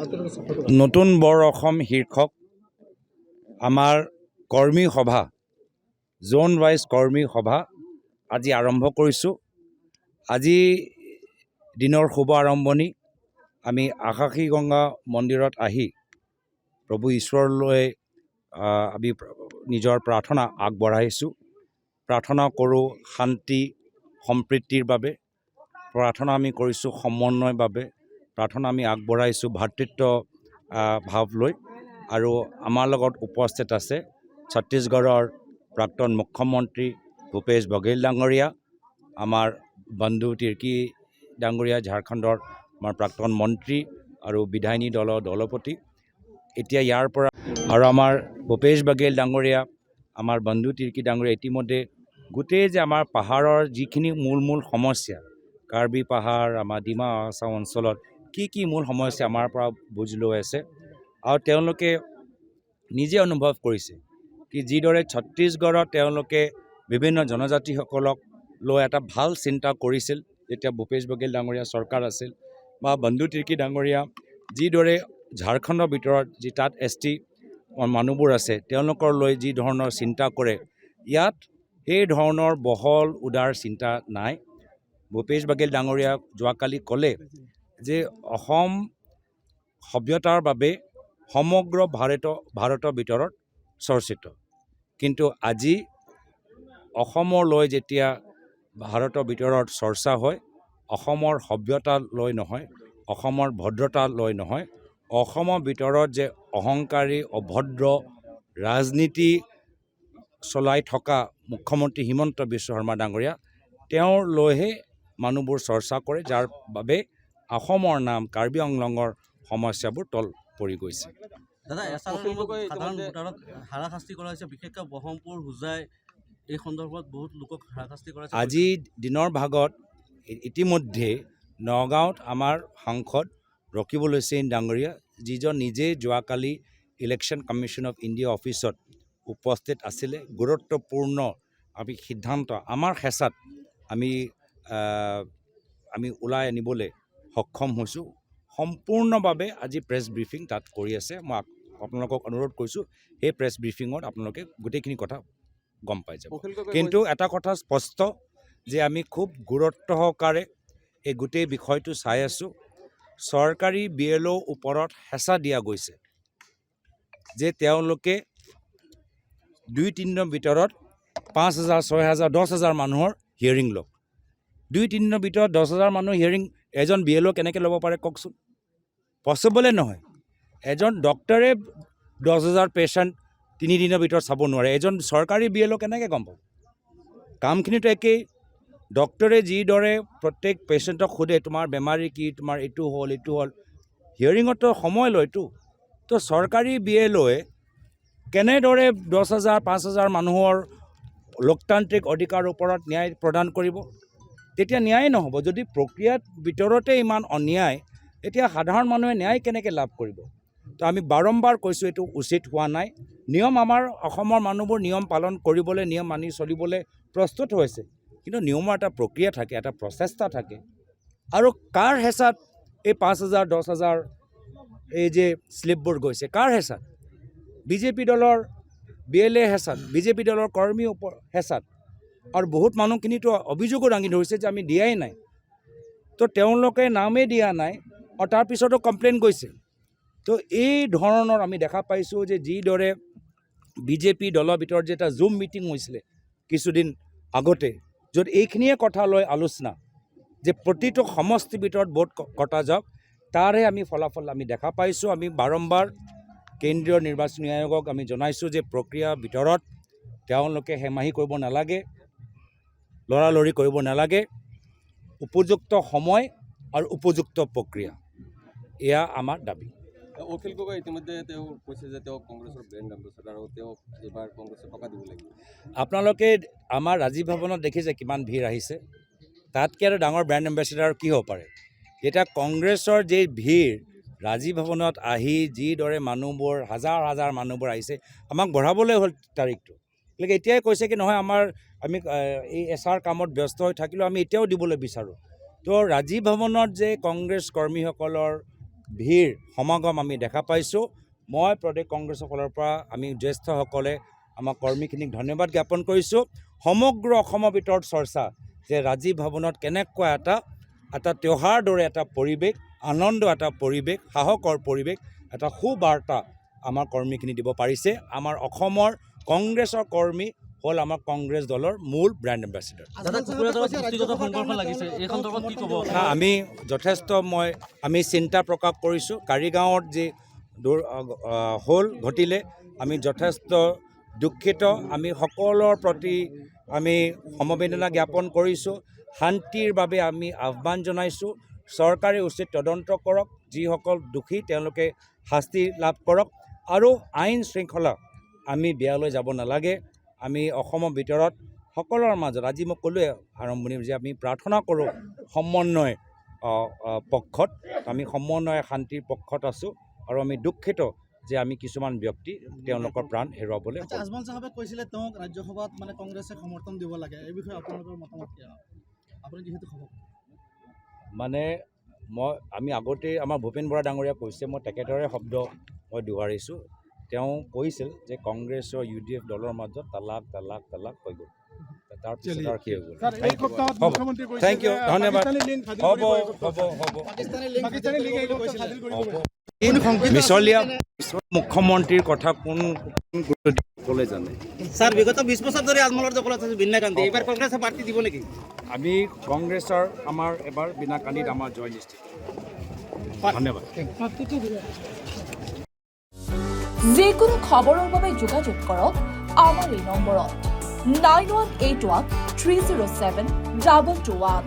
নতুন বৰ অসম শীৰ্ষক আমাৰ কৰ্মী সভা জোন ৱাইজ কৰ্মী সভা আজি আৰম্ভ কৰিছোঁ। আজি দিনৰ শুভ আৰম্ভণি আমি আকাশী গংগা মন্দিৰত আহি প্ৰভু ঈশ্বৰলৈ আমি নিজৰ প্ৰাৰ্থনা আগবঢ়াইছোঁ। প্ৰাৰ্থনা কৰোঁ শান্তি সম্প্ৰীতিৰ বাবে, প্ৰাৰ্থনা আমি কৰিছোঁ সমন্বয়ৰ বাবে, প্ৰাৰ্থনা আমি আগবঢ়াইছোঁ ভাতৃত্ব ভাৱ লৈ। আৰু আমাৰ লগত উপস্থিত আছে ছত্তীশগড়ৰ প্ৰাক্তন মুখ্যমন্ত্ৰী ভূপেশ বঘেল ডাঙৰীয়া, আমাৰ বন্ধু তিৰ্কী ডাঙৰীয়া, ঝাৰখণ্ডৰ আমাৰ প্ৰাক্তন মন্ত্ৰী আৰু বিধায়িনী দলৰ দলপতি এতিয়া ইয়াৰ পৰা, আৰু আমাৰ ভূপেশ বঘেল ডাঙৰীয়া, আমাৰ বন্ধু তিৰ্কী ডাঙৰীয়া ইতিমধ্যে গোটেই যে আমাৰ পাহাৰৰ যিখিনি মূল সমস্যা, কাৰ্বি পাহাৰ, আমাৰ ডিমা হাছাও অঞ্চলত কি মূল সমস্যা আমাৰ পৰা বুজ লৈ আছে। আৰু তেওঁলোকে নিজে অনুভৱ কৰিছে কি যিদৰে ছত্তীশগড়ত তেওঁলোকে বিভিন্ন জনজাতিসকলক লৈ এটা ভাল চিন্তা কৰিছিল যেতিয়া ভূপেশ বঘেল ডাঙৰীয়া চৰকাৰ আছিল, বা বন্ধু তিৰ্কী ডাঙৰীয়া যিদৰে ঝাৰখণ্ডৰ ভিতৰত যি তাত ST মানুহবোৰ আছে তেওঁলোকৰ লৈ যি ধৰণৰ চিন্তা কৰে, ইয়াত সেই ধৰণৰ বহল উদাৰ চিন্তা নাই। ভূপেশ বঘেল ডাঙৰীয়া যোৱাকালি ক'লে যে অসম সভ্যতাৰ বাবে সমগ্ৰ ভাৰতৰ ভিতৰত চৰ্চিত, কিন্তু আজি অসমৰ লৈ যেতিয়া ভাৰতৰ ভিতৰত চৰ্চা হয়, অসমৰ সভ্যতা লৈ নহয়, অসমৰ ভদ্ৰতা লৈ নহয়, অসমৰ ভিতৰত যে অহংকাৰী অভদ্ৰ ৰাজনীতি চলাই থকা মুখ্যমন্ত্ৰী হিমন্ত বিশ্ব শৰ্মা ডাঙৰীয়া তেওঁৰ লৈহে মানুহবোৰ চৰ্চা কৰে, যাৰ বাবে অসমৰ নাম কাৰ্বি আংলঙৰ সমস্যাবোৰ তল পৰি গৈছে। দাদা, সাধাৰণ ভোটাৰক হাৰাশাস্তি কৰা হৈছে, বিশেষকৈ ব্ৰহ্মপুৰ হোজাই এই সন্দৰ্ভত বহুত লোকক হাৰাশাস্তি কৰা হৈছে। আজি দিনৰ ভাগত ইতিমধ্যে নগাঁৱত আমাৰ সাংসদ ৰকিবুল হুছেইন ডাঙৰীয়া, যিজন নিজে যোৱাকালি ইলেকশ্যন কমিশ্যন অফ ইণ্ডিয়া অফিচত উপস্থিত আছিলে, গুৰুত্বপূৰ্ণ আমি সিদ্ধান্ত আমাৰ হেঁচাত আমি ওলাই আনিবলৈ সক্ষম হৈছোঁ। সম্পূৰ্ণভাৱে আজি প্ৰেছ ব্ৰিফিং তাত কৰি আছে। মই আপোনালোকক অনুৰোধ কৰিছোঁ সেই প্ৰেছ ব্ৰিফিঙত আপোনালোকে গোটেইখিনি কথা গম পাই যাব। কিন্তু এটা কথা স্পষ্ট যে আমি খুব গুৰুত্ব সহকাৰে এই গোটেই বিষয়টো চাই আছোঁ। চৰকাৰী BLO ওপৰত হেঁচা দিয়া গৈছে যে তেওঁলোকে 2-3 দিনৰ ভিতৰত 5,000, 6,000, 10,000 মানুহৰ হিয়াৰিং লওক। 2-3 দিনৰ ভিতৰত 10,000 মানুহ হিয়াৰিং এজন BLO কেনেকৈ ল'ব পাৰে কওকচোন? পচিবলে নহয়। এজন ডক্টৰে 10,000 পেচেণ্ট 3 দিনৰ ভিতৰত চাব নোৱাৰে, এজন চৰকাৰী BLO কেনেকৈ গম পাব? কামখিনিতো একেই। ডক্টৰে যিদৰে প্ৰত্যেক পেচেণ্টক সোধে তোমাৰ বেমাৰী কি, তোমাৰ এইটো হ'ল, হিয়াৰিঙতো সময় লয়তো। তো চৰকাৰী BLOয়ে কেনেদৰে 10,000, 5,000 মানুহৰ লোকতান্ত্ৰিক অধিকাৰৰ ওপৰত ন্যায় প্ৰদান কৰিব? তেতিয়া ন্যায় নহ'ব। যদি প্ৰক্ৰিয়াৰ ভিতৰতে ইমান অন্যায়, এতিয়া সাধাৰণ মানুহে ন্যায় কেনেকৈ লাভ কৰিব? তো আমি বাৰম্বাৰ কৈছোঁ এইটো উচিত হোৱা নাই। নিয়ম আমাৰ অসমৰ মানুহবোৰ নিয়ম পালন কৰিবলৈ, নিয়ম মানি চলিবলৈ প্ৰস্তুত হৈছে, কিন্তু নিয়মৰ এটা প্ৰক্ৰিয়া থাকে, এটা প্ৰচেষ্টা থাকে। আৰু কাৰ হেঁচাত এই 5,000, 10,000 এই যে শ্লিপবোৰ গৈছে, কাৰ হেঁচাত? বিজেপি দলৰ BLA হেঁচাত, বিজেপি দলৰ কৰ্মীৰ হেঁচাত। আৰু বহুত মানুহখিনিতো অভিযোগো দাঙি ধৰিছে যে আমি দিয়াই নাই। তো তেওঁলোকে নামেই দিয়া নাই আৰু তাৰপিছতো কমপ্লেইন গৈছে। তো এই ধৰণৰ আমি দেখা পাইছোঁ যে যিদৰে বিজেপি দলৰ ভিতৰত যে এটা জুম মিটিং হৈছিলে কিছুদিন আগতে, য'ত এইখিনিয়ে কথা লৈ আলোচনা যে প্ৰতিটো সমষ্টিৰ ভিতৰত ভোট কটা যাওক, তাৰহে আমি ফলাফল আমি দেখা পাইছোঁ। আমি বাৰম্বাৰ কেন্দ্ৰীয় নিৰ্বাচনী আয়োগক আমি জনাইছোঁ যে প্ৰক্ৰিয়াৰ ভিতৰত তেওঁলোকে হেমাহি কৰিব নালাগে, লৰালৰি কৰিব নালাগে, উপযুক্ত সময় আৰু উপযুক্ত প্ৰক্ৰিয়া, এয়া আমাৰ দাবী। অখিল গগৈ ইতিমধ্যে তেওঁ কৈছে যে তেওঁ কংগ্ৰেছৰ ব্ৰেণ্ড এম্বেচাডাৰ আৰু তেওঁ এইবাৰ কংগ্ৰেছৰ টকা দিব লাগিব। আপোনালোকে আমাৰ ৰাজীৱ ভৱনত দেখিছে কিমান ভিৰ আহিছে, তাতকৈ আৰু ডাঙৰ ব্ৰেণ্ড এম্বেচাডাৰ কি হ'ব পাৰে? এতিয়া কংগ্ৰেছৰ যি ভিৰ ৰাজীৱ ভৱনত আহি যিদৰে মানুহবোৰ হাজাৰ মানুহবোৰ আহিছে, আমাক বঢ়াবলৈ হ'ল তাৰিখটো। গতিকে এতিয়াই কৈছে কি নহয় আমি এই SR কামত ব্যস্ত হৈ থাকিলেও আমি এতিয়াও দিবলৈ বিচাৰোঁ। তো ৰাজীৱ ভৱনত যে কংগ্ৰেছ কৰ্মীসকলৰ ভিৰ সমাগম আমি দেখা পাইছোঁ। মই প্ৰদেশ কংগ্ৰেছৰ ফালৰ পৰা আমি জ্যেষ্ঠসকলে আমাৰ কৰ্মীখিনিক ধন্যবাদ জ্ঞাপন কৰিছোঁ। সমগ্ৰ অসমৰ ভিতৰত চৰ্চা যে ৰাজীৱ ভৱনত কেনেকুৱা এটা त्योहार দৰে এটা পৰিৱেশ, আনন্দ এটা পৰিৱেশ, সাহসৰ পৰিৱেশ, এটা সুবাৰ্তা আমাৰ কৰ্মীখিনি দিব পাৰিছে। আমাৰ অসমৰ কংগ্ৰেছৰ কৰ্মী হ'ল আমাৰ কংগ্ৰেছ দলৰ মূল ব্ৰেণ্ড এম্বেচিডাৰ। আমি যথেষ্ট আমি চিন্তা প্ৰকাশ কৰিছোঁ। কাৰিগাঁৱত যি ঘটিলে আমি যথেষ্ট দুখিত। আমি সকলৰ প্ৰতি আমি সমবেদনা জ্ঞাপন কৰিছোঁ। শান্তিৰ বাবে আমি আহ্বান জনাইছোঁ। চৰকাৰে উচিত তদন্ত কৰক, যিসকল দোষী তেওঁলোকে শাস্তি লাভ কৰক, আৰু আইন শৃংখলা আমি বেয়ালৈ যাব নালাগে। আমি অসমৰ ভিতৰত সকলৰ মাজত আজি মই ক'লোৱে আৰম্ভণি যে আমি প্ৰাৰ্থনা কৰোঁ সমন্বয় পক্ষত, আমি সমন্বয় শান্তিৰ পক্ষত আছোঁ, আৰু আমি দুখিত যে আমি কিছুমান ব্যক্তি তেওঁলোকৰ প্ৰাণ হেৰুৱাবলৈ। আজমল সাহেবে কৈছিলে তেওঁক ৰাজ্যসভাত মানে কংগ্ৰেছে সমৰ্থন দিব লাগে, এই বিষয়ে আপোনালোকৰ মতামত কি? আপুনি যিহেতু খবৰ মানে আমি আগতে আমাৰ ভূপেন বৰা ডাঙৰীয়া কৈছে, মই তেখেতৰে শব্দ মই দোহাৰিছোঁ। তেওঁ কৈছিল যে কংগ্ৰেছৰ UDF দলৰ মাজত তালাক হৈ গ'ল, তাৰপিছত আৰু কি হৈ গ'ল। থেংক ইউ, ধন্যবাদ। মিছলীয়া মুখ্যমন্ত্ৰীৰ কথা কোন ক'লে জানে? স্যার বিগত 20 বছর ধরে আজমলের দখলত আছে বিনা কান্তি, এবার কংগ্রেসে প্রার্থী দিব নাকি? আমি কংগ্ৰেছৰ আমাৰ এবাৰ বিনা কান্দিত আমাৰ জয় নিশ্চিত। ধন্যবাদ। যিকোনো খবৰৰ বাবে যোগাযোগ কৰক আমাৰ এই নম্বৰত 9181 307 221।